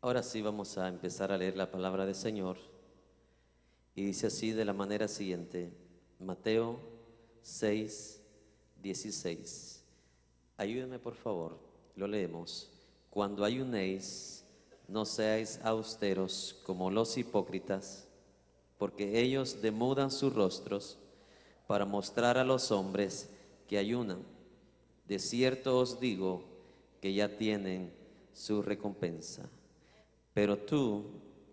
Ahora sí vamos a empezar a leer la palabra del Señor. Y dice así de la manera siguiente: Mateo 6, 16. Ayúdenme por favor, lo leemos. Cuando ayunéis, no seáis austeros como los hipócritas, porque ellos demudan sus rostros para mostrar a los hombres que ayunan. De cierto os digo que ya tienen su recompensa. Pero tú,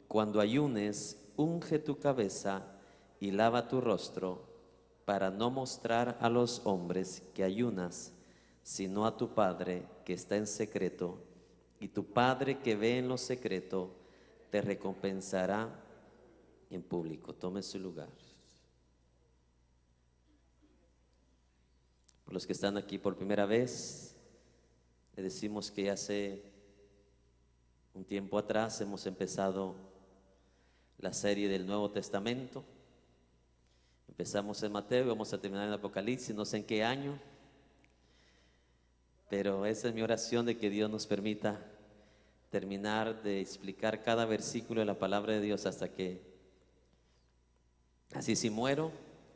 cuando ayunes, unge tu cabeza y lava tu rostro, para no mostrar a los hombres que ayunas, sino a tu Padre que está en secreto, y tu Padre que ve en lo secreto te recompensará en público. Tome su lugar. Por los que están aquí por primera vez, le decimos que hace un tiempo atrás hemos empezado la serie del Nuevo Testamento. Empezamos en Mateo y vamos a terminar en Apocalipsis, no sé en qué año, pero esa es mi oración, de que Dios nos permita terminar de explicar cada versículo de la palabra de Dios hasta que, así si muero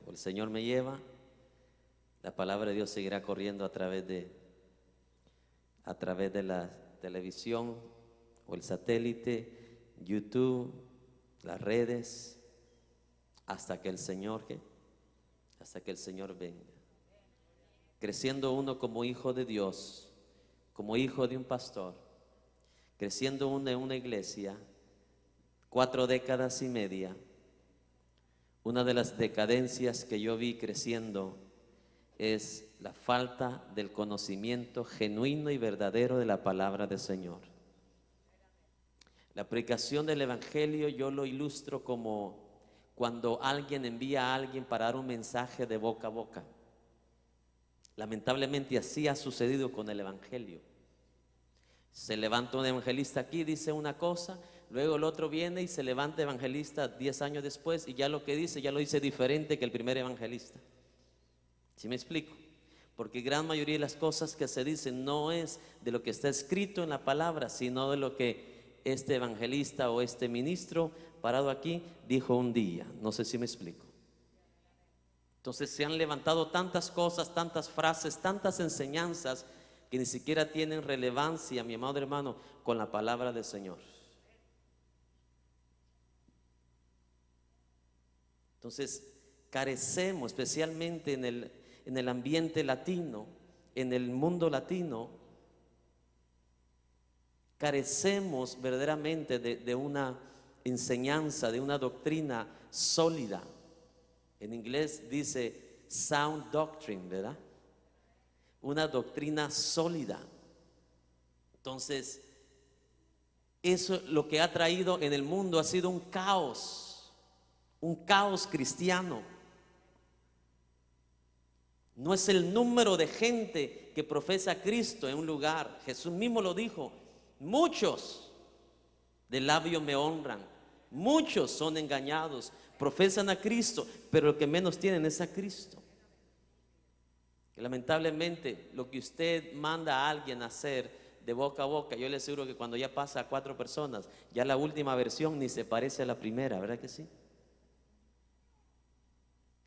o el Señor me lleva, la palabra de Dios seguirá corriendo a través de la televisión o el satélite, YouTube, las redes, hasta que el Señor venga. Creciendo uno como hijo de Dios, como hijo de un pastor, creciendo uno en una iglesia, 4 décadas y media. Una de las decadencias que yo vi creciendo es la falta del conocimiento genuino y verdadero de la palabra del Señor. La predicación del Evangelio yo lo ilustro como cuando alguien envía a alguien para dar un mensaje de boca a boca. Lamentablemente así ha sucedido con el Evangelio. Se levanta un evangelista aquí, dice una cosa, luego el otro viene y se levanta evangelista 10 años después y ya lo que dice, ya lo dice diferente que el primer evangelista. ¿Sí me explico? Porque gran mayoría de las cosas que se dicen no es de lo que está escrito en la palabra, sino de lo que este evangelista o este ministro parado aquí dijo un día. No sé si me explico. Entonces se han levantado tantas cosas, tantas frases, tantas enseñanzas que ni siquiera tienen relevancia, mi amado hermano, con la palabra del Señor. Entonces carecemos, especialmente en el ambiente latino, en el mundo latino, carecemos verdaderamente de una enseñanza, de una doctrina sólida. En inglés dice sound doctrine, ¿verdad? Una doctrina sólida. Entonces, eso lo que ha traído en el mundo ha sido un caos cristiano. No es el número de gente que profesa a Cristo en un lugar. Jesús mismo lo dijo: muchos de labios me honran, muchos son engañados, profesan a Cristo, pero lo que menos tienen es a Cristo. Que lamentablemente lo que usted manda a alguien a hacer de boca a boca, yo le aseguro que cuando ya pasa a 4 personas, ya la última versión ni se parece a la primera, ¿verdad que sí?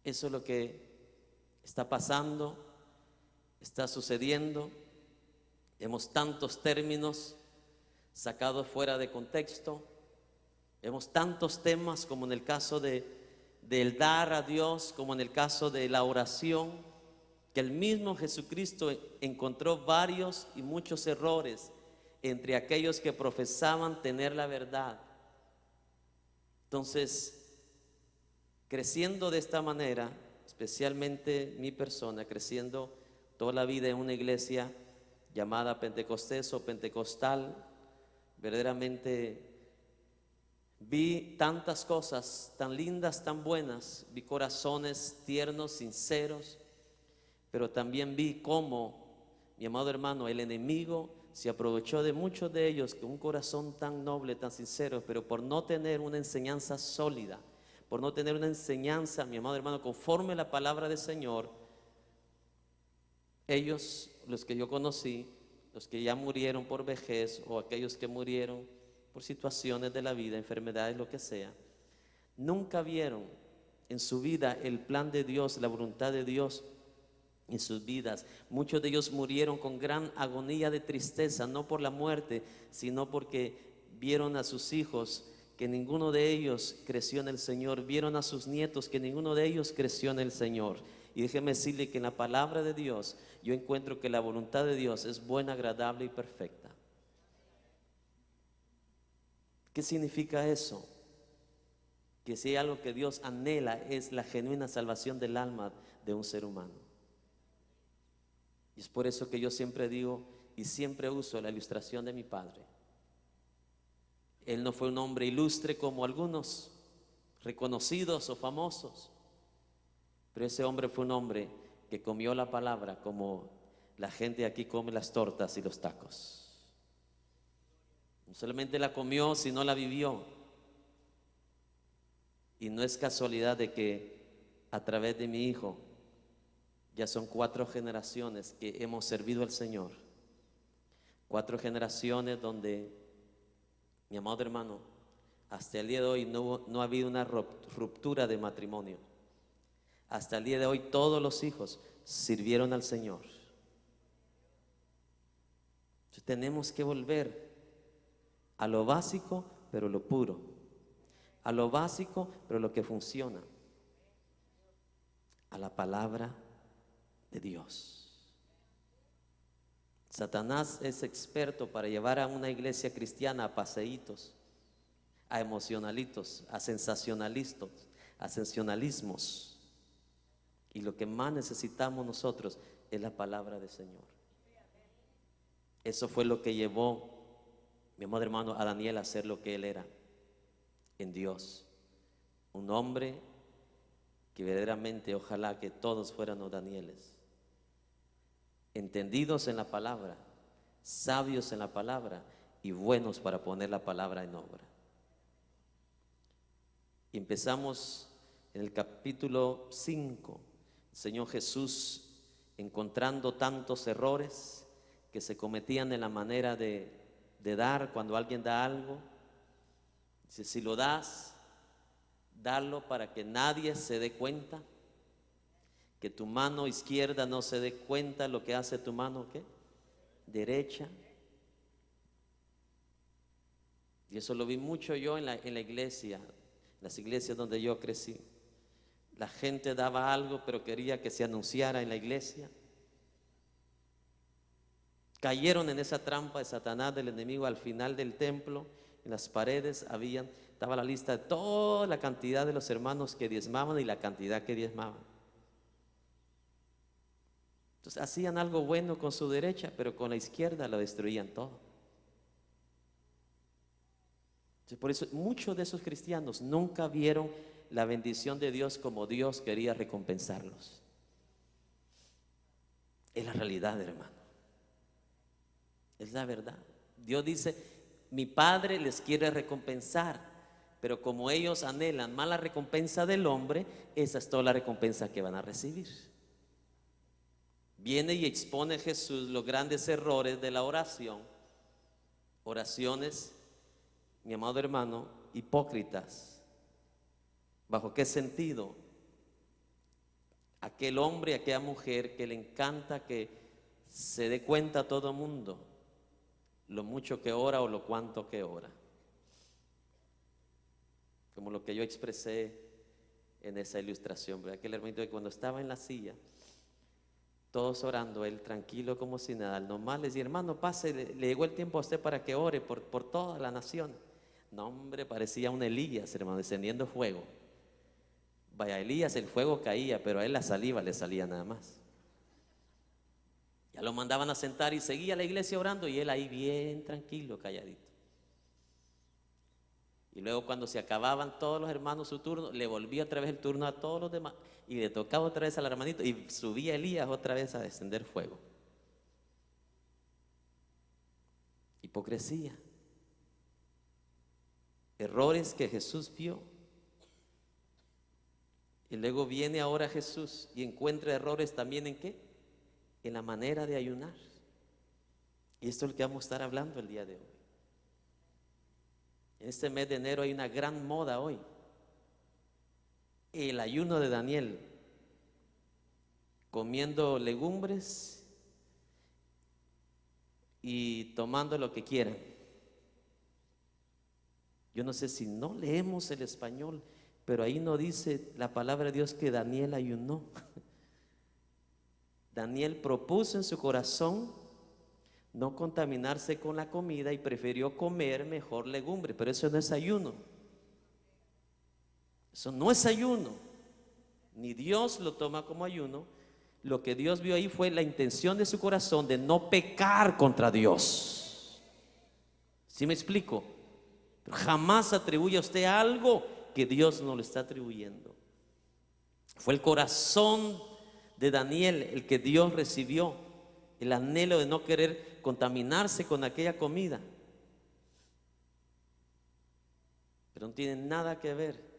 Eso es lo que está pasando, está sucediendo. Vemos tantos términos sacados fuera de contexto. Vemos tantos temas, como en el caso del dar a Dios, como en el caso de la oración, que el mismo Jesucristo encontró varios y muchos errores entre aquellos que profesaban tener la verdad. Entonces, creciendo de esta manera, especialmente mi persona, creciendo toda la vida en una iglesia llamada Pentecostés o Pentecostal, verdaderamente vi tantas cosas tan lindas, tan buenas, vi corazones tiernos, sinceros, pero también vi cómo, mi amado hermano, el enemigo se aprovechó de muchos de ellos con un corazón tan noble, tan sincero, pero por no tener una enseñanza sólida, por no tener una enseñanza, mi amado hermano, conforme a la palabra del Señor, ellos, los que yo conocí, los que ya murieron por vejez o aquellos que murieron por situaciones de la vida, enfermedades, lo que sea, nunca vieron en su vida el plan de Dios, la voluntad de Dios en sus vidas. Muchos de ellos murieron con gran agonía de tristeza, no por la muerte, sino porque vieron a sus hijos que ninguno de ellos creció en el Señor, vieron a sus nietos que ninguno de ellos creció en el Señor. Y déjeme decirle que en la palabra de Dios yo encuentro que la voluntad de Dios es buena, agradable y perfecta. ¿Qué significa eso? Que si hay algo que Dios anhela es la genuina salvación del alma de un ser humano. Y es por eso que yo siempre digo y siempre uso la ilustración de mi padre. Él no fue un hombre ilustre como algunos, reconocidos o famosos, pero ese hombre fue un hombre que comió la palabra como la gente aquí come las tortas y los tacos. No solamente la comió, sino la vivió. Y no es casualidad de que a través de mi hijo ya son 4 generaciones que hemos servido al Señor. 4 generaciones donde, mi amado hermano, hasta el día de hoy no ha habido una ruptura de matrimonio. Hasta el día de hoy todos los hijos sirvieron al Señor. Entonces, tenemos que volver a lo básico, pero lo puro. A lo básico, pero lo que funciona. A la palabra de Dios. Satanás es experto para llevar a una iglesia cristiana a paseitos, a emocionalitos, a sensacionalismos. Y lo que más necesitamos nosotros es la palabra del Señor. Eso fue lo que llevó, mi amado hermano, a Daniel a ser lo que él era en Dios. Un hombre que verdaderamente, ojalá que todos fuéramos Danieles, entendidos en la palabra, sabios en la palabra y buenos para poner la palabra en obra. Y empezamos en el capítulo 5, el Señor Jesús encontrando tantos errores que se cometían en la manera de dar. Cuando alguien da algo, dice: si lo das, dalo para que nadie se dé cuenta, que tu mano izquierda no se dé cuenta lo que hace tu mano, ¿qué? Derecha. Y eso lo vi mucho yo en la iglesia, las iglesias donde yo crecí. La gente daba algo, pero quería que se anunciara en la iglesia. Cayeron en esa trampa de Satanás, del enemigo. Al final del templo, en las paredes estaba la lista de toda la cantidad de los hermanos que diezmaban y la cantidad que diezmaban. Entonces hacían algo bueno con su derecha, pero con la izquierda lo destruían todo. Entonces, por eso muchos de esos cristianos nunca vieron la bendición de Dios como Dios quería recompensarlos. Es la realidad, hermano. Es la verdad. Dios dice: mi Padre les quiere recompensar, pero como ellos anhelan más la recompensa del hombre, esa es toda la recompensa que van a recibir. Viene y expone Jesús los grandes errores de la oración. Oraciones, mi amado hermano, hipócritas. ¿Bajo qué sentido? Aquel hombre, aquella mujer que le encanta que se dé cuenta a todo mundo lo mucho que ora o lo cuanto que ora. Como lo que yo expresé en esa ilustración, ¿verdad? Aquel hermanito que cuando estaba en la silla, todos orando, él tranquilo como si nada, nomás les decía: hermano, pase, le llegó el tiempo a usted para que ore por toda la nación. No, hombre, parecía un Elías, hermano, descendiendo fuego. Vaya, Elías, el fuego caía, pero a él la saliva le salía nada más. Ya lo mandaban a sentar y seguía la iglesia orando y él ahí bien tranquilo, calladito. Y luego cuando se acababan todos los hermanos su turno, le volvía otra vez el turno a todos los demás y le tocaba otra vez al hermanito y subía Elías otra vez a descender fuego. Hipocresía. Errores que Jesús vio. Y luego viene ahora Jesús y encuentra errores también ¿en qué? En la manera de ayunar. Y esto es lo que vamos a estar hablando el día de hoy. En este mes de enero hay una gran moda hoy, el ayuno de Daniel, comiendo legumbres y tomando lo que quieran. Yo no sé si no leemos el español, pero ahí no dice la palabra de Dios que Daniel ayunó. Daniel propuso en su corazón no contaminarse con la comida y prefirió comer mejor legumbre, pero eso no es ayuno. Eso no es ayuno, ni Dios lo toma como ayuno. Lo que Dios vio ahí fue la intención de su corazón de no pecar contra Dios. ¿Sí me explico? Pero jamás atribuye a usted algo que Dios no le está atribuyendo. Fue el corazón de Daniel el que Dios recibió, el anhelo de no querer contaminarse con aquella comida. Pero no tiene nada que ver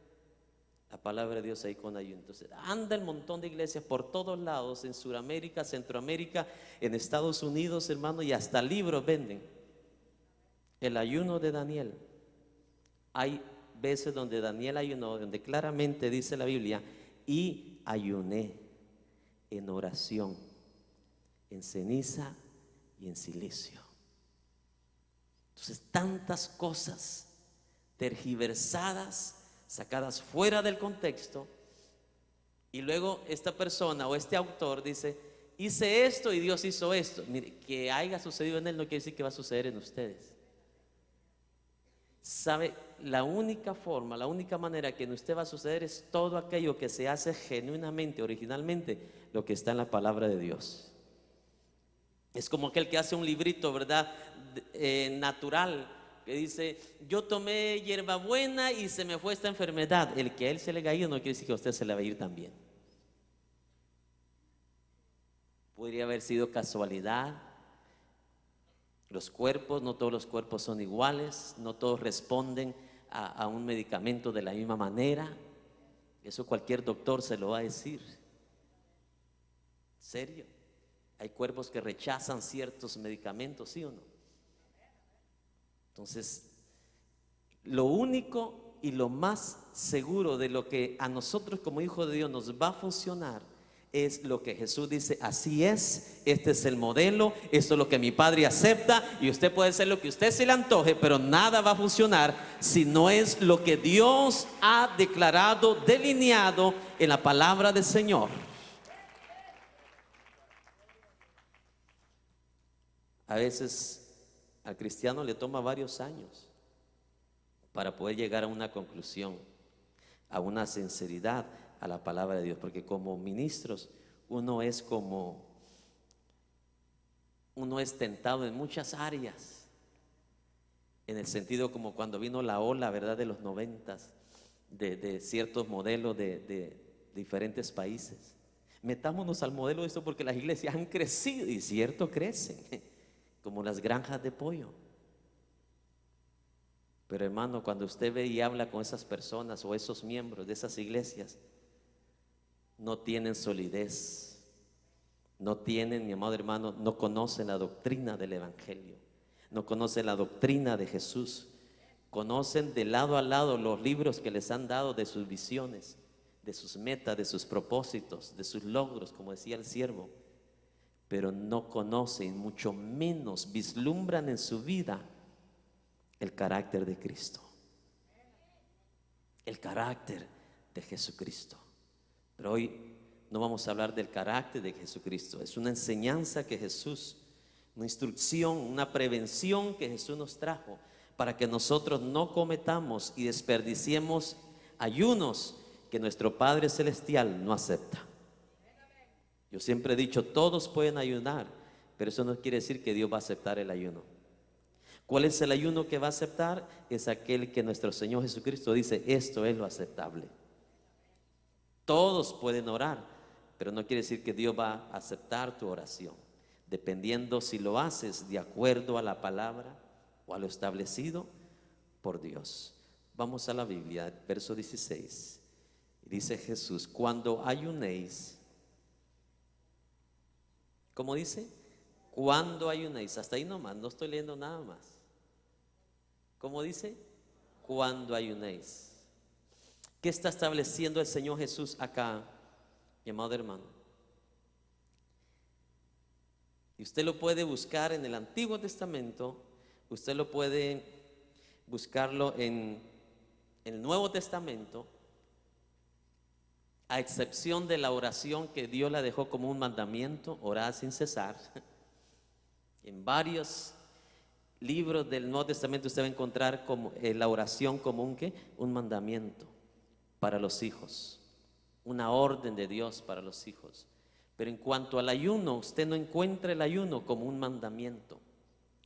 la palabra de Dios ahí con ayuno. Entonces anda el montón de iglesias por todos lados, en Sudamérica, Centroamérica, en Estados Unidos, hermano, y hasta libros venden. El ayuno de Daniel. Hay veces donde Daniel ayunó, donde claramente dice la Biblia, y ayuné en oración, en ceniza y en silicio. Entonces tantas cosas tergiversadas, sacadas fuera del contexto, y luego esta persona o este autor dice, hice esto y Dios hizo esto. Mire, que haya sucedido en él no quiere decir que va a suceder en ustedes. ¿Sabe? La única forma, la única manera que en usted va a suceder es todo aquello que se hace genuinamente, originalmente, lo que está en la palabra de Dios. Es como aquel que hace un librito, ¿verdad? Natural, que dice, yo tomé hierbabuena y se me fue esta enfermedad. El que a él se le haya ido no quiere decir que a usted se le va a ir también. Podría haber sido casualidad. Los cuerpos, no todos los cuerpos son iguales, no todos responden a un medicamento de la misma manera. Eso cualquier doctor se lo va a decir. ¿En serio? Hay cuerpos que rechazan ciertos medicamentos, ¿sí o no? Entonces, lo único y lo más seguro de lo que a nosotros como hijos de Dios nos va a funcionar es lo que Jesús dice, así es, este es el modelo, esto es lo que mi Padre acepta, y usted puede hacer lo que usted se le antoje, pero nada va a funcionar si no es lo que Dios ha declarado, delineado en la palabra del Señor. A veces al cristiano le toma varios años para poder llegar a una conclusión, a una sinceridad a la palabra de Dios, porque como ministros uno es tentado en muchas áreas, en el sentido como cuando vino la ola, ¿verdad?, de los 90s, de ciertos modelos de diferentes países. Metámonos al modelo de esto porque las iglesias han crecido, y cierto, crecen como las granjas de pollo. Pero hermano, cuando usted ve y habla con esas personas o esos miembros de esas iglesias, no tienen solidez, no tienen, mi amado hermano, no conocen la doctrina del evangelio, no conocen la doctrina de Jesús, conocen de lado a lado los libros que les han dado de sus visiones, de sus metas, de sus propósitos, de sus logros, como decía el siervo, pero no conocen, mucho menos vislumbran en su vida el carácter de Cristo, el carácter de Jesucristo. Pero hoy no vamos a hablar del carácter de Jesucristo. Es una enseñanza que Jesús, una instrucción, una prevención que Jesús nos trajo para que nosotros no cometamos y desperdiciemos ayunos que nuestro Padre Celestial no acepta. Yo siempre he dicho, todos pueden ayunar, pero eso no quiere decir que Dios va a aceptar el ayuno. ¿Cuál es el ayuno que va a aceptar? Es aquel que nuestro Señor Jesucristo dice, esto es lo aceptable. Todos pueden orar, pero no quiere decir que Dios va a aceptar tu oración, dependiendo si lo haces de acuerdo a la palabra o a lo establecido por Dios. Vamos a la Biblia, verso 16. Dice Jesús, cuando ayunéis, ¿cómo dice? Cuando ayunéis, hasta ahí nomás, no estoy leyendo nada más. ¿Cómo dice? cuando ayunéis. ¿Qué está estableciendo el Señor Jesús acá, mi amado hermano? Y usted lo puede buscar en el Antiguo Testamento, usted lo puede buscarlo en el Nuevo Testamento, a excepción de la oración que Dios la dejó como un mandamiento, orar sin cesar. En varios libros del Nuevo Testamento usted va a encontrar como, la oración como un mandamiento para los hijos, una orden de Dios para los hijos. Pero en cuanto al ayuno, usted no encuentra el ayuno como un mandamiento,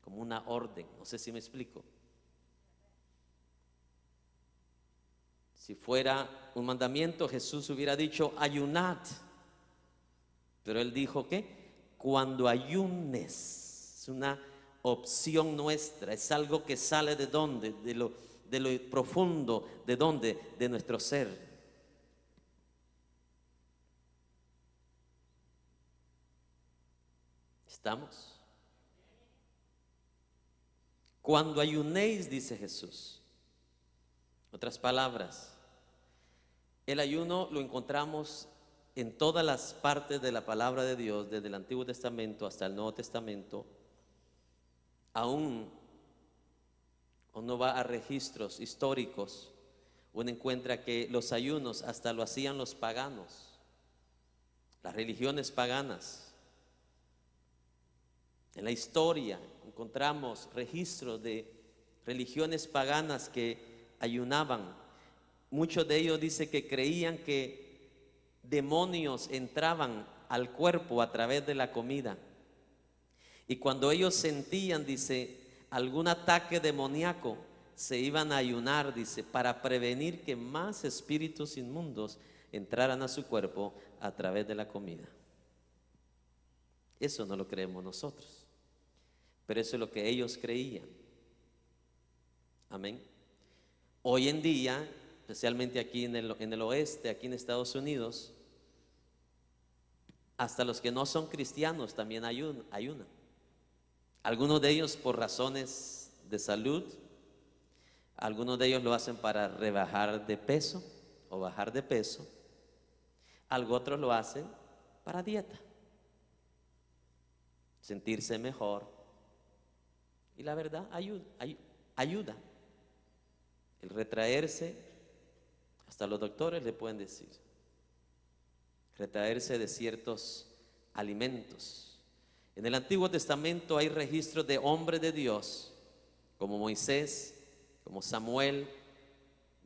como una orden. No sé si me explico. Si fuera un mandamiento, Jesús hubiera dicho ayunad. Pero Él dijo que cuando ayunes, es una opción nuestra, es algo que sale de dónde, de lo profundo, de dónde, de nuestro ser. ¿Estamos? Cuando ayunéis, dice Jesús. Otras palabras, el ayuno lo encontramos en todas las partes de la palabra de Dios, desde el Antiguo Testamento hasta el Nuevo Testamento. Aún uno va a registros históricos, uno encuentra que los ayunos hasta lo hacían los paganos, las religiones paganas. En la historia encontramos registros de religiones paganas que ayunaban. Muchos de ellos dicen que creían que demonios entraban al cuerpo a través de la comida. Y cuando ellos sentían, dice, algún ataque demoníaco, se iban a ayunar, dice, para prevenir que más espíritus inmundos entraran a su cuerpo a través de la comida. Eso no lo creemos nosotros, pero eso es lo que ellos creían. Amén. Hoy en día, especialmente aquí en el oeste, aquí en Estados Unidos, hasta los que no son cristianos también ayunan. Algunos de ellos por razones de salud, algunos de ellos lo hacen para rebajar de peso o bajar de peso, algunos otros lo hacen para dieta, sentirse mejor. Y la verdad ayuda. El retraerse, hasta los doctores le pueden decir, retraerse de ciertos alimentos. En el Antiguo Testamento hay registros de hombres de Dios, como Moisés, como Samuel,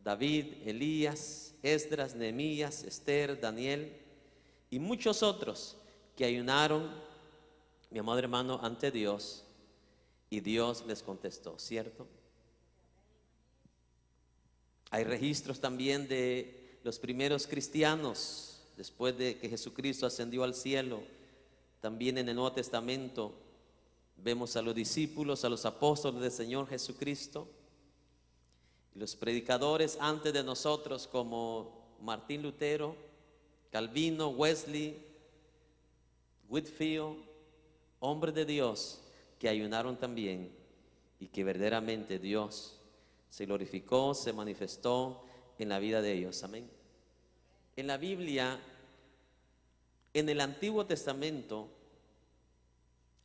David, Elías, Esdras, Nehemías, Esther, Daniel y muchos otros que ayunaron, mi amado hermano, ante Dios, y Dios les contestó, ¿cierto? Hay registros también de los primeros cristianos, después de que Jesucristo ascendió al cielo. También en el Nuevo Testamento vemos a los discípulos, a los apóstoles del Señor Jesucristo, y los predicadores antes de nosotros como Martín Lutero, Calvino, Wesley, Whitefield, hombres de Dios que ayunaron también y que verdaderamente Dios se glorificó, se manifestó en la vida de ellos. Amén. En la Biblia, en el Antiguo Testamento,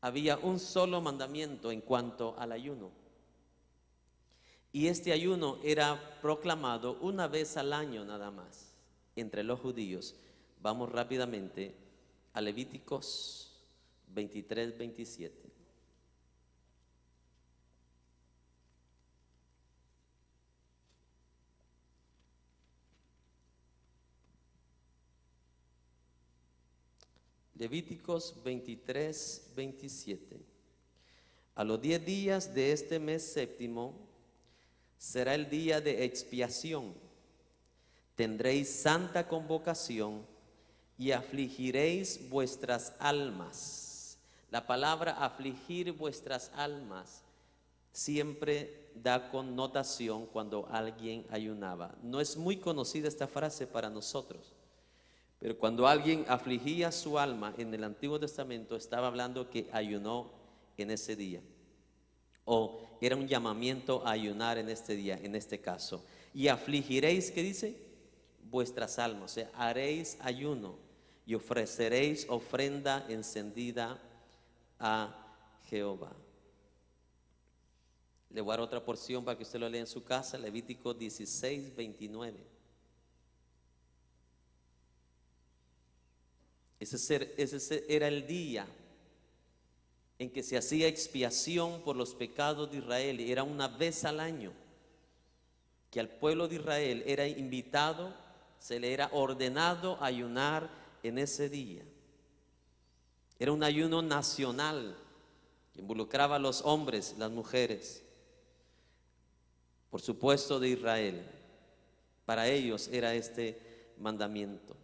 había un solo mandamiento en cuanto al ayuno. Y este ayuno era proclamado una vez al año nada más entre los judíos. Vamos rápidamente a Levíticos 23, 27. Levíticos 23, 27. A los 10 días de este mes séptimo será el día de expiación. Tendréis santa convocación y afligiréis vuestras almas. La palabra afligir vuestras almas siempre da connotación cuando alguien ayunaba. No es muy conocida esta frase para nosotros, pero cuando alguien afligía su alma en el Antiguo Testamento, estaba hablando que ayunó en ese día. O era un llamamiento a ayunar en este día, en este caso. Y afligiréis, ¿qué dice? Vuestras almas, o sea, haréis ayuno y ofreceréis ofrenda encendida a Jehová. Le voy a dar otra porción para que usted lo lea en su casa, Levítico 16, 29. Ese era el día en que se hacía expiación por los pecados de Israel. Era una vez al año que al pueblo de Israel era invitado, se le era ordenado ayunar en ese día. Era un ayuno nacional que involucraba a los hombres, las mujeres, por supuesto de Israel. Para ellos era este mandamiento.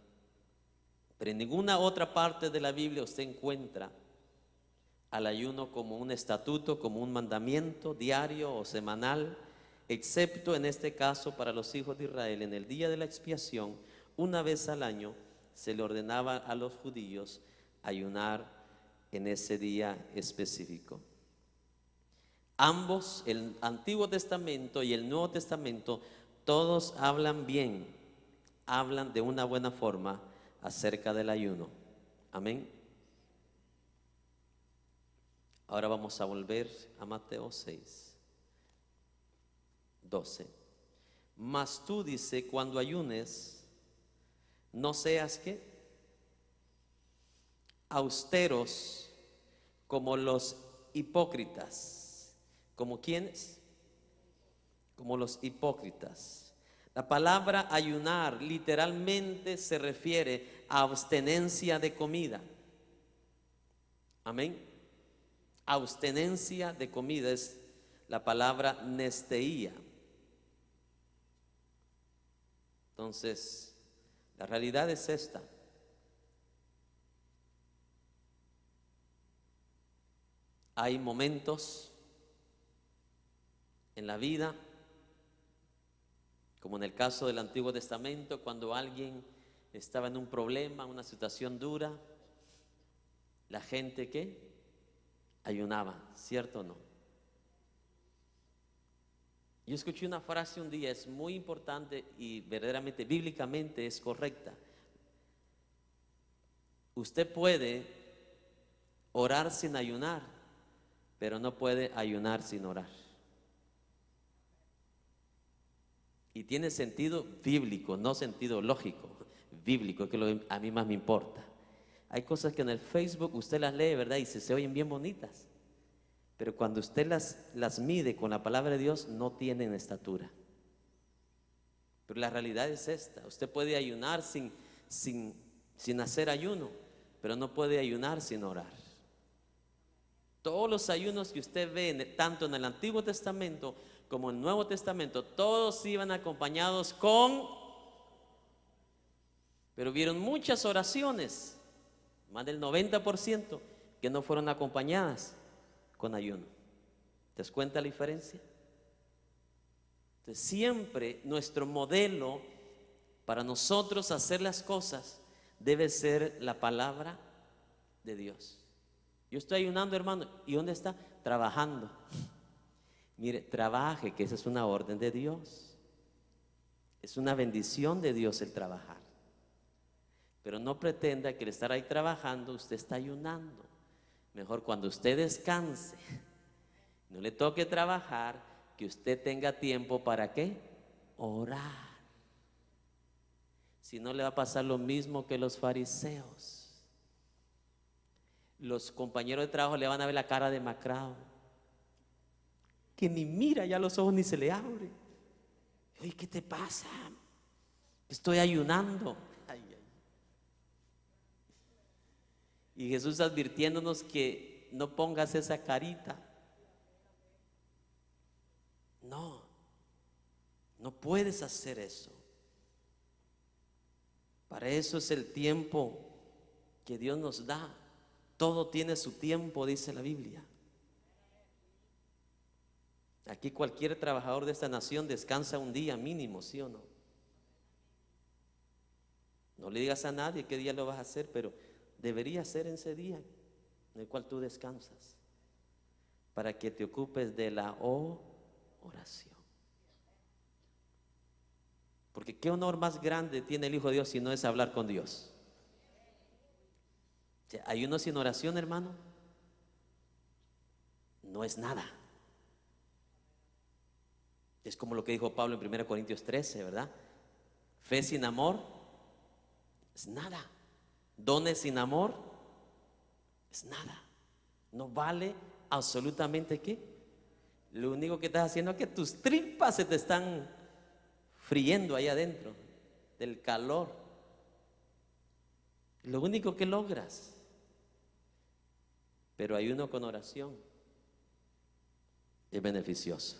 Pero en ninguna otra parte de la Biblia usted encuentra al ayuno como un estatuto, como un mandamiento diario o semanal, excepto en este caso para los hijos de Israel. En el día de la expiación, una vez al año, se le ordenaba a los judíos ayunar en ese día específico. Ambos, el Antiguo Testamento y el Nuevo Testamento, todos hablan bien, hablan de una buena forma acerca del ayuno. Amén. Ahora vamos a volver a Mateo 6, 12. Mas tú, dice, cuando ayunes, no seas ¿qué? Austeros como los hipócritas. ¿Como quiénes? Como los hipócritas. La palabra ayunar literalmente se refiere a abstenencia de comida. Amén. Abstenencia de comida es la palabra nesteía. Entonces, la realidad es esta. Hay momentos en la vida, como en el caso del Antiguo Testamento, cuando alguien estaba en un problema, una situación dura, la gente ¿qué? Ayunaba, ¿cierto o no? Yo escuché una frase un día, es muy importante y verdaderamente bíblicamente es correcta. Usted puede orar sin ayunar, pero no puede ayunar sin orar. Y tiene sentido bíblico, no sentido lógico, bíblico, que es lo que a mí más me importa. Hay cosas que en el Facebook usted las lee, ¿verdad? Y se oyen bien bonitas. Pero cuando usted las mide con la palabra de Dios, no tienen estatura. Pero la realidad es esta. Usted puede ayunar sin hacer ayuno, pero no puede ayunar sin orar. Todos los ayunos que usted ve, tanto en el Antiguo Testamento como en el Nuevo Testamento, todos iban acompañados pero vieron muchas oraciones, más del 90%, que no fueron acompañadas con ayuno. ¿Te das cuenta la diferencia? Entonces, siempre nuestro modelo para nosotros hacer las cosas debe ser la palabra de Dios. Yo estoy ayunando, hermano, ¿y dónde está? Trabajando. Mire, trabaje, que esa es una orden de Dios. Es una bendición de Dios el trabajar. Pero no pretenda que al estar ahí trabajando usted está ayunando. Mejor cuando usted descanse, no le toque trabajar, que usted tenga tiempo para ¿qué? Orar. Si no, le va a pasar lo mismo que los fariseos. Los compañeros de trabajo le van a ver la cara demacrado, que ni mira, ya los ojos ni se le abren. Oye, ¿qué te pasa? Estoy ayunando. Ay, ay. Y Jesús advirtiéndonos que no pongas esa carita. No puedes hacer eso. Para eso es el tiempo que Dios nos da. Todo tiene su tiempo, dice la Biblia. Aquí cualquier trabajador de esta nación descansa un día mínimo, ¿sí o no? No le digas a nadie qué día lo vas a hacer, pero debería ser en ese día en el cual tú descansas, para que te ocupes de la oración. Porque qué honor más grande tiene el Hijo de Dios si no es hablar con Dios. O sea, ayuno sin oración, hermano, no es nada. Es como lo que dijo Pablo en 1 Corintios 13, ¿verdad? Fe sin amor es nada. Dones sin amor es nada. No vale absolutamente qué. Lo único que estás haciendo es que tus tripas se te están friendo ahí adentro del calor. Lo único que logras. Pero ayuno con oración es beneficioso.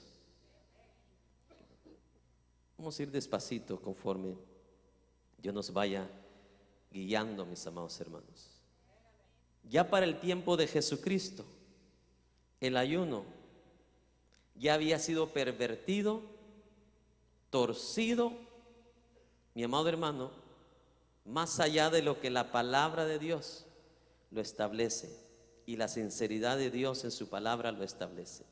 Vamos a ir despacito conforme Dios nos vaya guiando, mis amados hermanos. Ya para el tiempo de Jesucristo, el ayuno ya había sido pervertido, torcido, mi amado hermano, más allá de lo que la palabra de Dios lo establece y la sinceridad de Dios en su palabra lo establece.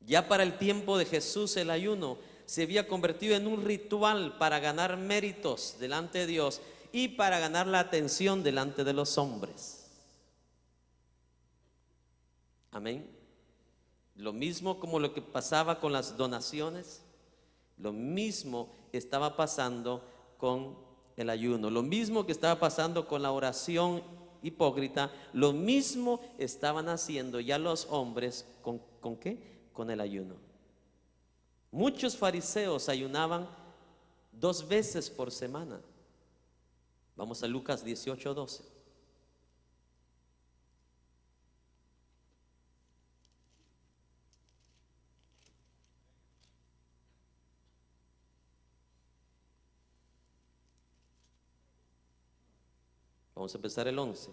Ya para el tiempo de Jesús el ayuno se había convertido en un ritual para ganar méritos delante de Dios y para ganar la atención delante de los hombres. Amén. Lo mismo como lo que pasaba con las donaciones, lo mismo estaba pasando con el ayuno, lo mismo que estaba pasando con la oración hipócrita, lo mismo estaban haciendo ya los hombres ¿con qué? Con el ayuno. Muchos fariseos ayunaban 2 veces por semana. Vamos a Lucas 18:12. Vamos a empezar el 11.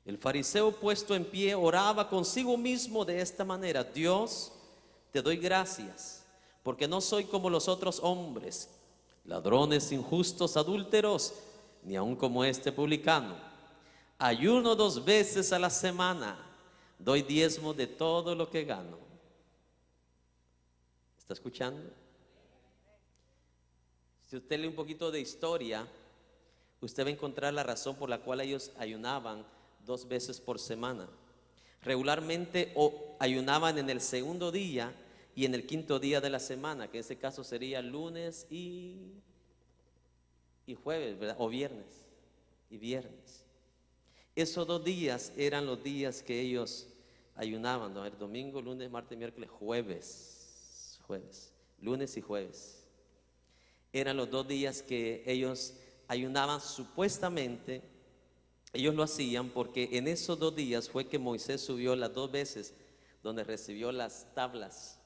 El fariseo puesto en pie oraba consigo mismo de esta manera: Dios, te doy gracias, porque no soy como los otros hombres, ladrones, injustos, adúlteros, ni aun como este publicano. Ayuno 2 veces a la semana, doy diezmo de todo lo que gano. ¿Está escuchando? Si usted lee un poquito de historia, usted va a encontrar la razón por la cual ellos ayunaban 2 veces por semana. Regularmente ayunaban en el segundo día y en el quinto día de la semana, que en ese caso sería lunes y jueves, ¿verdad? O viernes y viernes. Esos 2 días eran los días que ellos ayunaban, ¿no? A ver, domingo, lunes, martes, miércoles, jueves, lunes y jueves. Eran los 2 días que ellos ayunaban. Supuestamente ellos lo hacían porque en esos 2 días fue que Moisés subió las 2 veces donde recibió las tablas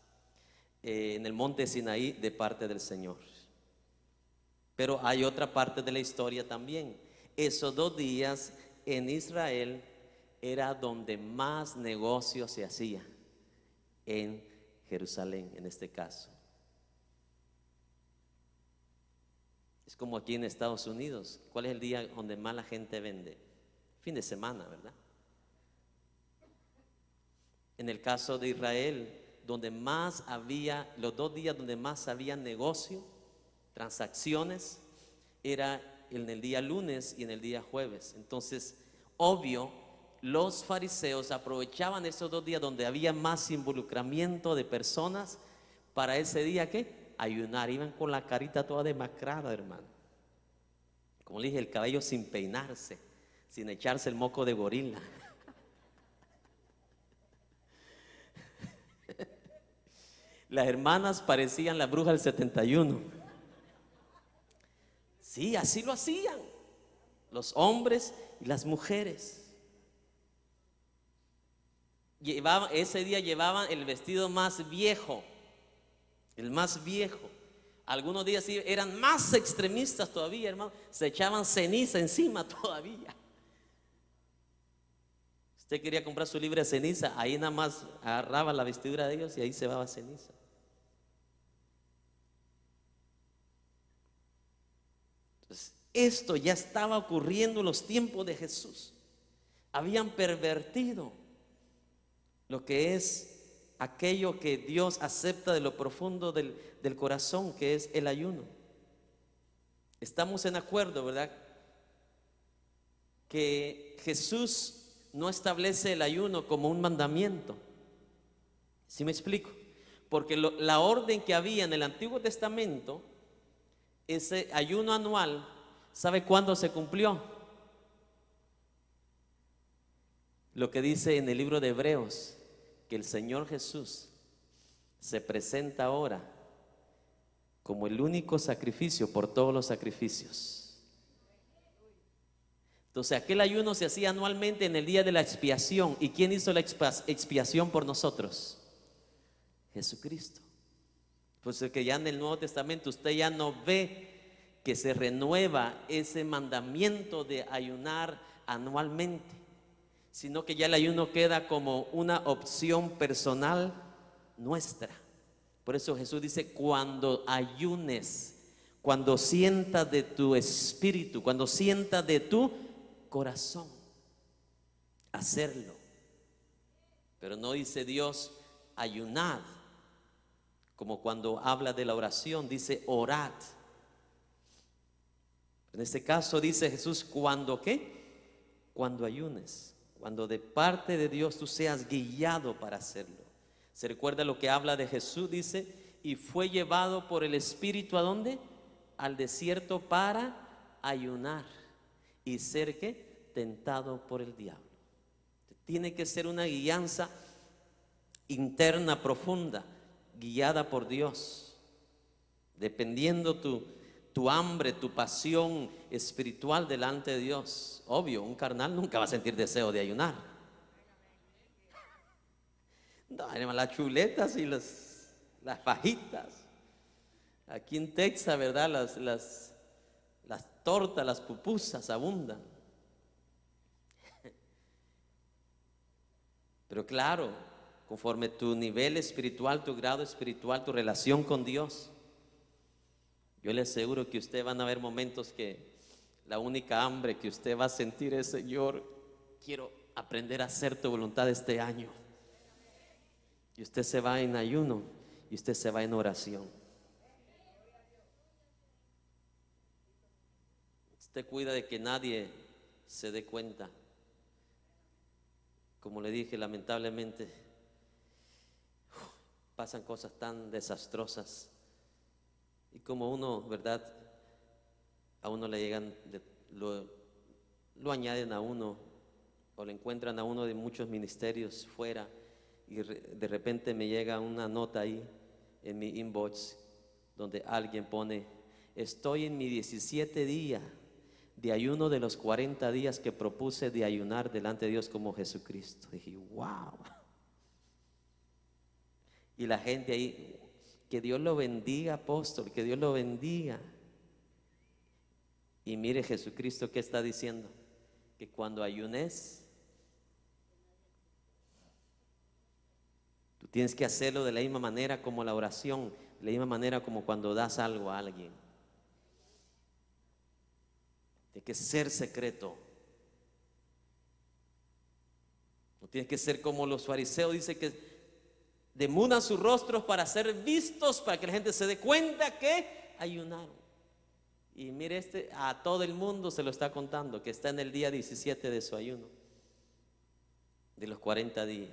en el monte Sinaí de parte del Señor. Pero hay otra parte de la historia también. Esos 2 días en Israel era donde más negocio se hacía, en Jerusalén en este caso. Es como aquí en Estados Unidos. ¿Cuál es el día donde más la gente vende? Fin de semana, ¿verdad? En el caso de Israel, donde más había, los 2 días donde más había negocio, transacciones, era en el día lunes y en el día jueves. Entonces, obvio, los fariseos aprovechaban esos 2 días donde había más involucramiento de personas para ese día, ¿qué? Ayunar. Iban con la carita toda demacrada, hermano. Como le dije, el cabello sin peinarse, sin echarse el moco de gorila. Las hermanas parecían la bruja del 71. Sí, así lo hacían los hombres y las mujeres. Ese día llevaban el vestido más viejo, el más viejo. Algunos días sí eran más extremistas todavía, hermano. Se echaban ceniza encima todavía. Usted quería comprar su libre de ceniza, ahí nada más agarraba la vestidura de ellos y ahí se daba ceniza. Entonces, esto ya estaba ocurriendo en los tiempos de Jesús. Habían pervertido lo que es aquello que Dios acepta de lo profundo del corazón, que es el ayuno. Estamos en acuerdo, ¿verdad? Que Jesús no establece el ayuno como un mandamiento. ¿Sí me explico? Porque la orden que había en el Antiguo Testamento, ese ayuno anual, ¿sabe cuándo se cumplió? Lo que dice en el libro de Hebreos, que el Señor Jesús se presenta ahora como el único sacrificio por todos los sacrificios. Entonces aquel ayuno se hacía anualmente en el día de la expiación. ¿Y quién hizo la expiación por nosotros? Jesucristo. Pues que ya en el Nuevo Testamento usted ya no ve que se renueva ese mandamiento de ayunar anualmente, sino que ya el ayuno queda como una opción personal nuestra. Por eso Jesús dice: cuando ayunes, cuando sienta de tu espíritu, cuando sienta de tu corazón hacerlo. Pero no dice Dios ayunad, como cuando habla de la oración, dice orad. En este caso dice Jesús: ¿cuándo qué? Cuando ayunes, cuando de parte de Dios tú seas guiado para hacerlo. ¿Se recuerda lo que habla de Jesús? Dice: y fue llevado por el Espíritu ¿a dónde? Al desierto para ayunar y ser ¿qué? Tentado por el diablo. Tiene que ser una guianza interna profunda, guiada por Dios, dependiendo tu hambre, tu pasión espiritual delante de Dios. Obvio, un carnal nunca va a sentir deseo de ayunar. No, las chuletas y las fajitas. Aquí en Texas, ¿verdad? Las tortas, las pupusas abundan. Pero claro, conforme tu nivel espiritual, tu grado espiritual, tu relación con Dios, yo le aseguro que usted van a haber momentos que la única hambre que usted va a sentir es: Señor, quiero aprender a hacer tu voluntad este año. Y usted se va en ayuno y usted se va en oración. Usted cuida de que nadie se dé cuenta. Como le dije, lamentablemente pasan cosas tan desastrosas. Y como uno, ¿verdad? A uno le llegan, lo añaden a uno, o le encuentran a uno de muchos ministerios fuera, y de repente me llega una nota ahí en mi inbox donde alguien pone: estoy en mi 17 día de ayuno de los 40 días que propuse de ayunar delante de Dios como Jesucristo. Dije: wow. Y la gente ahí: que Dios lo bendiga, apóstol, que Dios lo bendiga. Y mire Jesucristo ¿qué está diciendo? Que cuando ayunes, tú tienes que hacerlo de la misma manera como la oración, de la misma manera como cuando das algo a alguien. Tiene que ser secreto. No tiene que ser como los fariseos, dice que demudan sus rostros para ser vistos, para que la gente se dé cuenta que ayunaron. Y mire, a todo el mundo se lo está contando, que está en el día 17 de su ayuno, de los 40 días.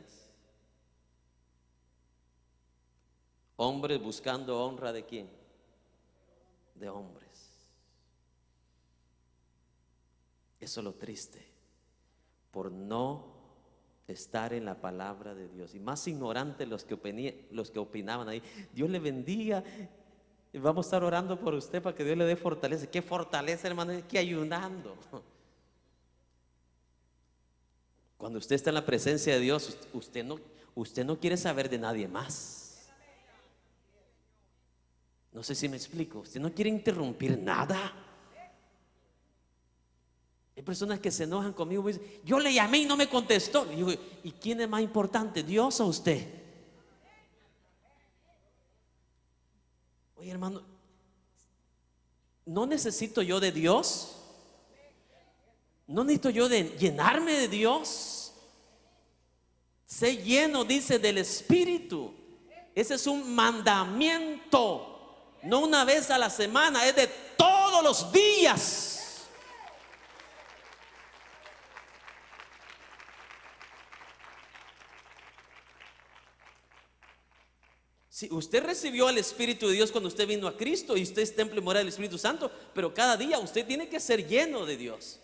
Hombres buscando honra ¿de quién? De hombres. Eso es lo triste, por no estar en la palabra de Dios. Y más ignorantes los que opinaban ahí: Dios le bendiga, vamos a estar orando por usted para que Dios le dé fortaleza. ¿Qué fortaleza, hermano? Es que ayunando. Cuando usted está en la presencia de Dios, usted no quiere saber de nadie más. No sé si me explico. Usted no quiere interrumpir nada. Hay personas que se enojan conmigo y dicen: yo le llamé y no me contestó. Y digo: ¿y quién es más importante, Dios o usted? Oye, hermano, ¿no necesito yo de Dios? ¿No necesito yo de llenarme de Dios? Sé lleno, dice, del Espíritu. Ese es un mandamiento, no una vez a la semana, es de todos los días. Si usted recibió al Espíritu de Dios cuando usted vino a Cristo y usted es templo y morada del Espíritu Santo, pero cada día usted tiene que ser lleno de Dios.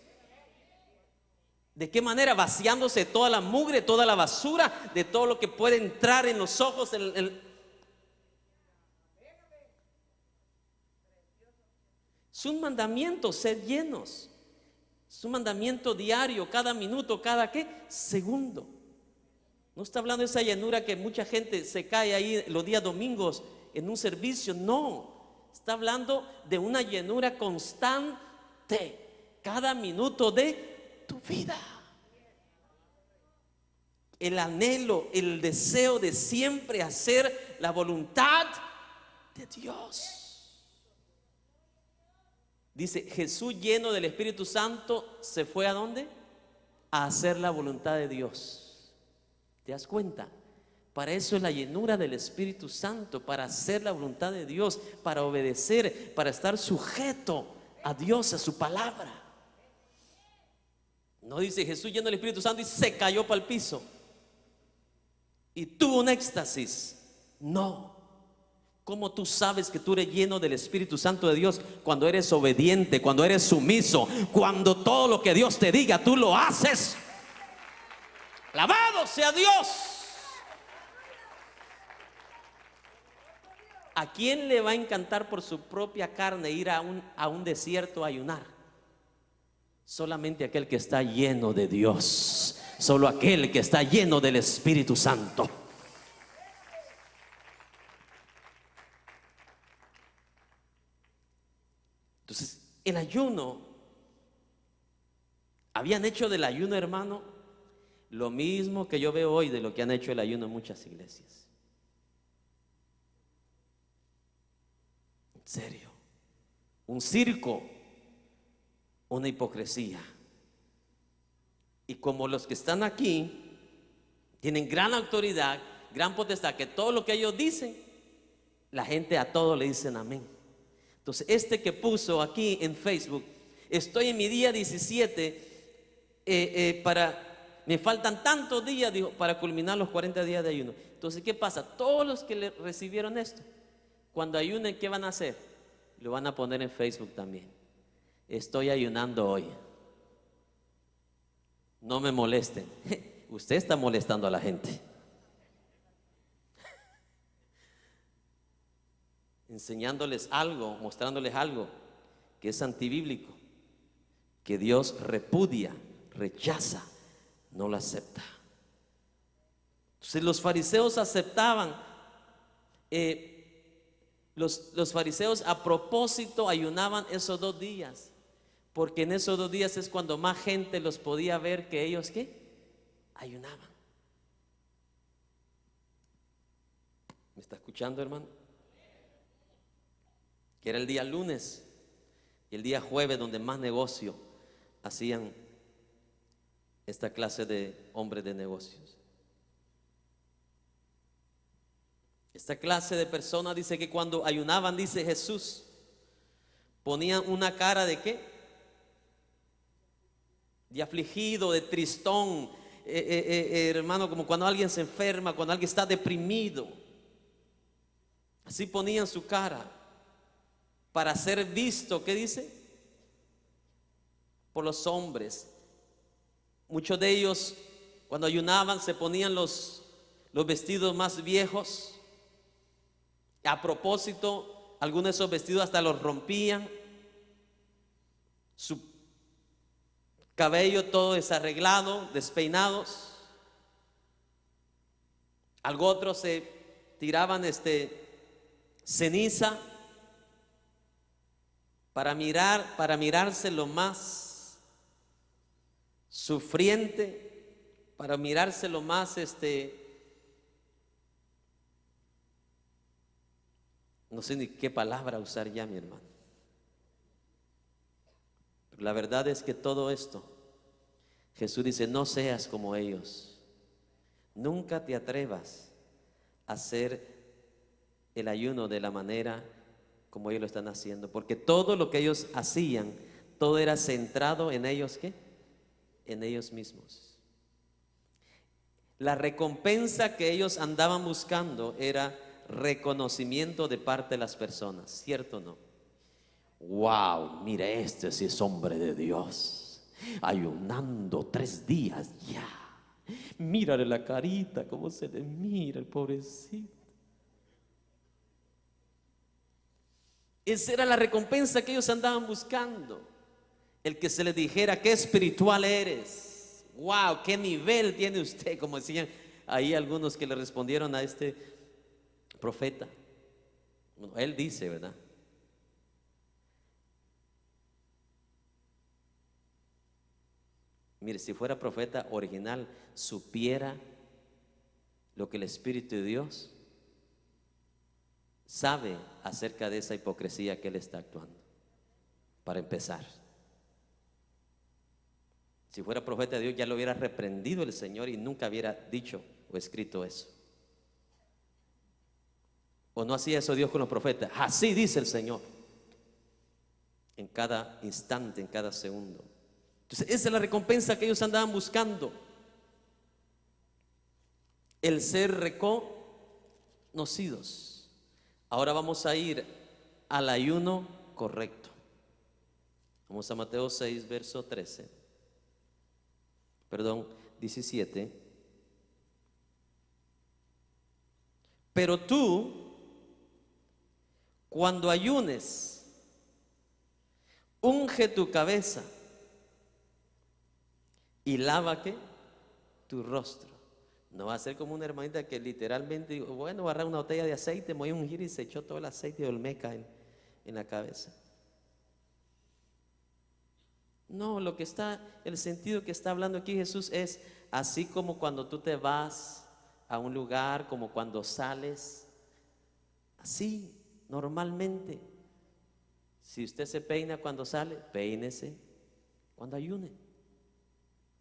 ¿De qué manera? Vaciándose toda la mugre, toda la basura, de todo lo que puede entrar en los ojos. Es un mandamiento ser llenos. Es un mandamiento diario, cada minuto, cada segundo. No está hablando de esa llenura que mucha gente se cae ahí los días domingos en un servicio. No, está hablando de una llenura constante, cada minuto de tu vida. El anhelo, el deseo de siempre hacer la voluntad de Dios. Dice, Jesús lleno del Espíritu Santo se fue ¿a dónde? A hacer la voluntad de Dios. ¿Te das cuenta? Para eso es la llenura del Espíritu Santo, para hacer la voluntad de Dios, para obedecer, para estar sujeto a Dios, a su palabra. No dice Jesús lleno del Espíritu Santo y se cayó para el piso y tuvo un éxtasis. No. ¿Cómo tú sabes que tú eres lleno del Espíritu Santo de Dios? Cuando eres obediente, cuando eres sumiso, cuando todo lo que Dios te diga tú lo haces. Alabado sea Dios. ¿A quién le va a encantar por su propia carne ir a un desierto a ayunar? Solamente aquel que está lleno de Dios. Solo aquel que está lleno del Espíritu Santo. Entonces, el ayuno, habían hecho del ayuno, hermano, lo mismo que yo veo hoy de lo que han hecho el ayuno en muchas iglesias. En serio, un circo, una hipocresía. Y como los que están aquí tienen gran autoridad, gran potestad, que todo lo que ellos dicen, la gente a todo le dicen amén. Entonces este que puso aquí en Facebook, estoy en mi día 17, me faltan tantos días, dijo, para culminar los 40 días de ayuno. Entonces, ¿qué pasa? Todos los que le recibieron esto, cuando ayunen, ¿qué van a hacer? Lo van a poner en Facebook también. Estoy ayunando hoy. No me molesten. Usted está molestando a la gente. Enseñándoles algo, mostrándoles algo que es antibíblico, que Dios repudia, rechaza, no lo acepta. Entonces los fariseos aceptaban, los fariseos a propósito ayunaban esos 2 días, porque en esos 2 días es cuando más gente los podía ver que ellos ¿qué? Ayunaban. ¿Me está escuchando, hermano? Que era el día lunes y el día jueves donde más negocio hacían esta clase de hombres de negocios. Esta clase de personas dice que cuando ayunaban, dice Jesús, ponían una cara de ¿qué? De afligido, de tristón, hermano, como cuando alguien se enferma, cuando alguien está deprimido. Así ponían su cara para ser visto, ¿qué dice? Por los hombres. Muchos de ellos cuando ayunaban se ponían los vestidos más viejos. A propósito, algunos de esos vestidos hasta los rompían. Su cabello todo desarreglado, despeinados. Algo otros se tiraban ceniza para mirarse lo más sufriente, para mirarse lo más no sé ni qué palabra usar ya, mi hermano. Pero la verdad es que todo esto, Jesús dice, no seas como ellos. Nunca te atrevas a hacer el ayuno de la manera como ellos lo están haciendo, porque todo lo que ellos hacían, todo era centrado en ellos, ¿qué? En ellos mismos. La recompensa que ellos andaban buscando era reconocimiento de parte de las personas, ¿cierto o no? Wow, mire, este sí es hombre de Dios, ayunando 3 días ya. Mírale la carita, cómo se le mira el pobrecito. Esa era la recompensa que ellos andaban buscando. El que se les dijera qué espiritual eres. Wow, qué nivel tiene usted, como decían ahí algunos que le respondieron a este profeta. Bueno, él dice, ¿verdad? Mire, si fuera profeta original, supiera lo que el Espíritu de Dios sabe acerca de esa hipocresía que él está actuando. Para empezar, si fuera profeta de Dios, ya lo hubiera reprendido el Señor y nunca hubiera dicho o escrito eso. ¿O no hacía eso Dios con los profetas? Así dice el Señor, en cada instante, en cada segundo. Entonces, esa es la recompensa que ellos andaban buscando: el ser reconocidos. Ahora vamos a ir al ayuno correcto. Vamos a Mateo 6, verso 17. Pero tú, cuando ayunes, unge tu cabeza y lava, ¿qué? Tu rostro. No va a ser como una hermanita que literalmente dijo, bueno, agarrar una botella de aceite, me voy a ungir, y se echó todo el aceite de olmeca en la cabeza. No, lo que está, el sentido que está hablando aquí Jesús es así como cuando tú te vas a un lugar, como cuando sales, así, normalmente. Si usted se peina cuando sale, peínese cuando ayune.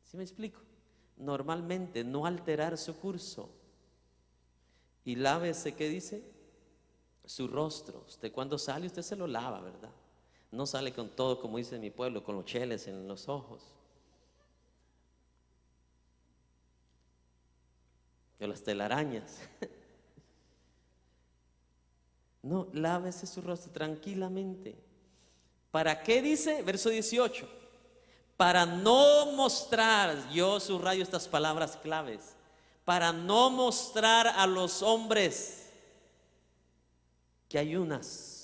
¿Sí me explico? Normalmente, no alterar su curso. Y lávese, ¿qué dice? Su rostro. Usted cuando sale, usted se lo lava, ¿verdad? No sale con todo, como dice mi pueblo, con los cheles en los ojos, o las telarañas. No, lávese su rostro tranquilamente. ¿Para qué dice? Verso 18. Para no mostrar, yo subrayo estas palabras claves, para no mostrar a los hombres que ayunas,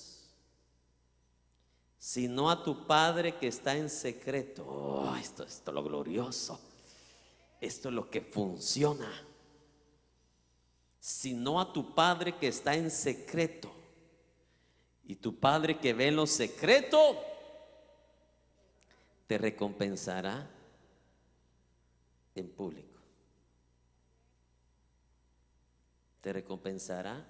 sino a tu Padre que está en secreto. Oh, esto es lo glorioso. Esto es lo que funciona. Sino a tu Padre que está en secreto. Y tu Padre que ve en lo secreto te recompensará en público. Te recompensará.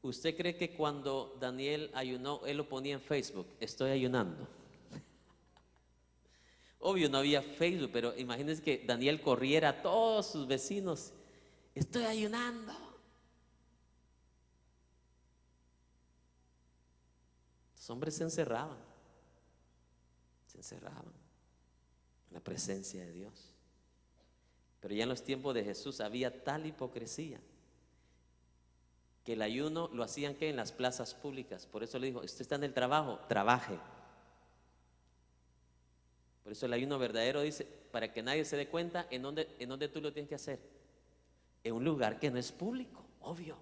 ¿Usted cree que cuando Daniel ayunó, él lo ponía en Facebook? Estoy ayunando. Obvio, no había Facebook, pero imagínense que Daniel corriera a todos sus vecinos: estoy ayunando. Los hombres se encerraban en la presencia de Dios. Pero ya en los tiempos de Jesús había tal hipocresía que el ayuno lo hacían, ¿qué? En las plazas públicas. Por eso le dijo: usted está en el trabajo, trabaje. Por eso el ayuno verdadero dice, para que nadie se dé cuenta, ¿en dónde tú lo tienes que hacer? En un lugar que no es público, obvio.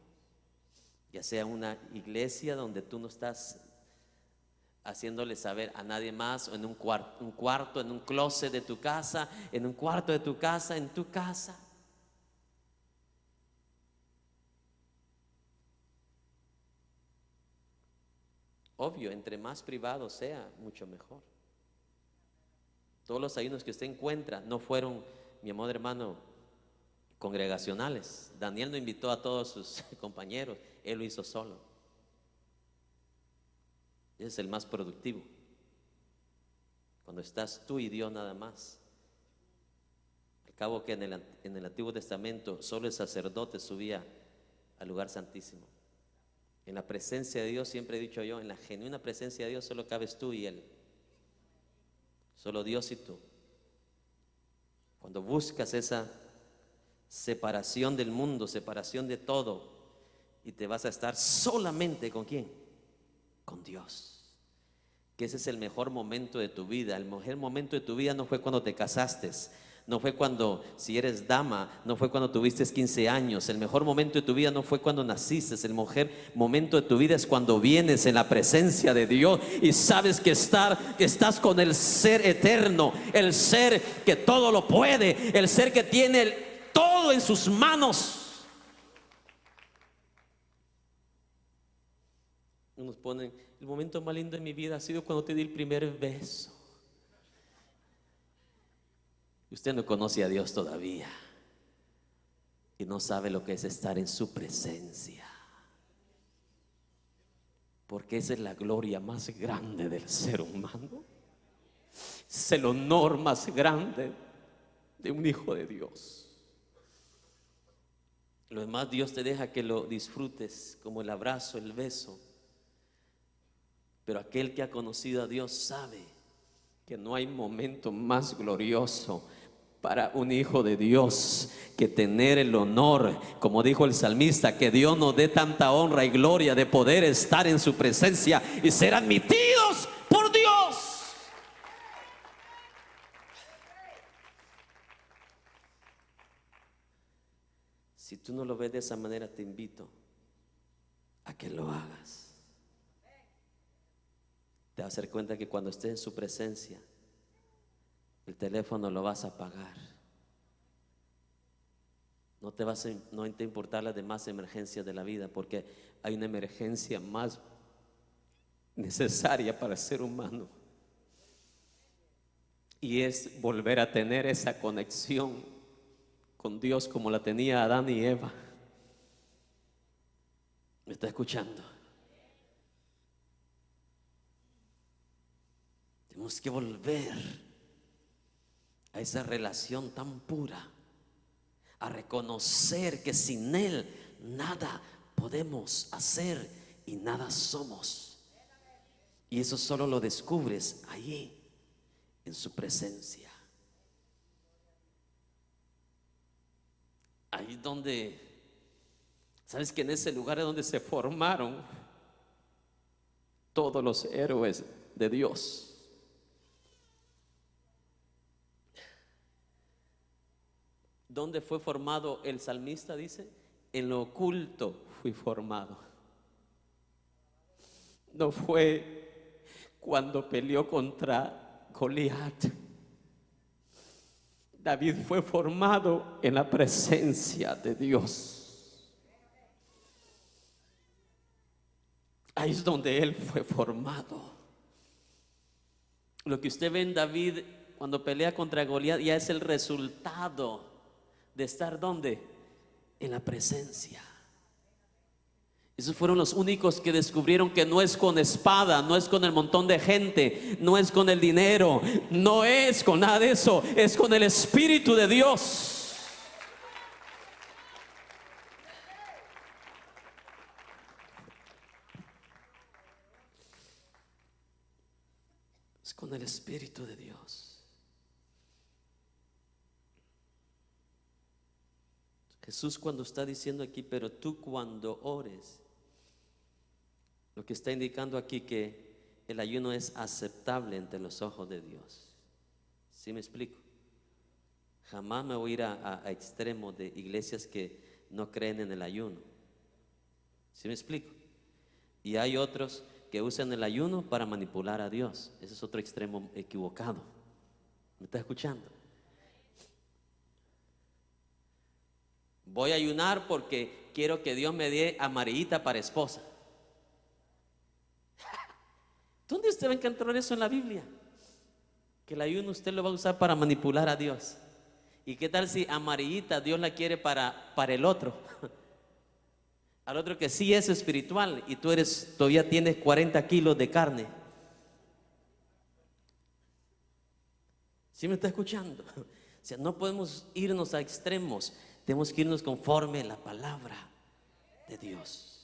Ya sea una iglesia donde tú no estás haciéndole saber a nadie más, o en un cuarto, en un closet de tu casa, en un cuarto de tu casa, en tu casa. Obvio, entre más privado sea, mucho mejor. Todos los ayunos que usted encuentra no fueron, mi amado hermano, congregacionales. Daniel no invitó a todos sus compañeros, él lo hizo solo. Ese es el más productivo, cuando estás tú y Dios nada más. Acabo que en el Antiguo Testamento solo el sacerdote subía al lugar santísimo. En la presencia de Dios, siempre he dicho yo, en la genuina presencia de Dios solo cabes tú y Él. Solo Dios y tú. Cuando buscas esa separación del mundo, separación de todo, y te vas a estar solamente ¿con quién? Con Dios. Que ese es el mejor momento de tu vida. El mejor momento de tu vida no fue cuando te casaste, no fue cuando, si eres dama, no fue cuando tuviste 15 años. El mejor momento de tu vida no fue cuando naciste. El mejor momento de tu vida es cuando vienes en la presencia de Dios y sabes que estás con el ser eterno, el ser que todo lo puede, el ser que tiene todo en sus manos. Nos ponen, el momento más lindo de mi vida ha sido cuando te di el primer beso. Usted no conoce a Dios todavía y no sabe lo que es estar en su presencia, porque esa es la gloria más grande del ser humano. Es el honor más grande de un hijo de Dios. Lo demás Dios te deja que lo disfrutes, como el abrazo, el beso. Pero aquel que ha conocido a Dios sabe que no hay momento más glorioso para un hijo de Dios que tener el honor, como dijo el salmista, que Dios nos dé tanta honra y gloria de poder estar en su presencia y ser admitidos por Dios. Si tú no lo ves de esa manera, te invito a que lo hagas. Te vas a dar cuenta que cuando estés en su presencia, el teléfono lo vas a apagar. No te va a importar las demás emergencias de la vida, porque hay una emergencia más necesaria para el ser humano, y es volver a tener esa conexión con Dios como la tenía Adán y Eva. ¿Me está escuchando? Tenemos que volver a esa relación tan pura, a reconocer que sin Él nada podemos hacer y nada somos. Y eso solo lo descubres allí, en su presencia. Ahí donde, sabes que en ese lugar es donde se formaron todos los héroes de Dios. ¿Dónde fue formado el salmista? Dice, en lo oculto fui formado. No fue cuando peleó contra Goliat. David fue formado en la presencia de Dios. Ahí es donde él fue formado. Lo que usted ve en David cuando pelea contra Goliat ya es el resultado de estar ¿dónde? En la presencia. Esos fueron los únicos que descubrieron que no es con espada, no es con el montón de gente, no es con el dinero, no es con nada de eso, es con el Espíritu de Dios. Es con el Espíritu de Dios. Jesús cuando está diciendo aquí, pero tú cuando ores, lo que está indicando aquí que el ayuno es aceptable ante los ojos de Dios. ¿Sí me explico? Jamás me voy a ir a extremos de iglesias que no creen en el ayuno. ¿Sí me explico? Y hay otros que usan el ayuno para manipular a Dios. Ese es otro extremo equivocado. ¿Me está escuchando? Voy a ayunar porque quiero que Dios me dé amarillita para esposa. ¿Dónde usted va a encontrar eso en la Biblia? Que el ayuno usted lo va a usar para manipular a Dios. ¿Y qué tal si amarillita Dios la quiere para el otro? Al otro que sí es espiritual y tú todavía tienes 40 kilos de carne. ¿Sí me está escuchando? O sea, no podemos irnos a extremos, tenemos que irnos conforme a la palabra de Dios.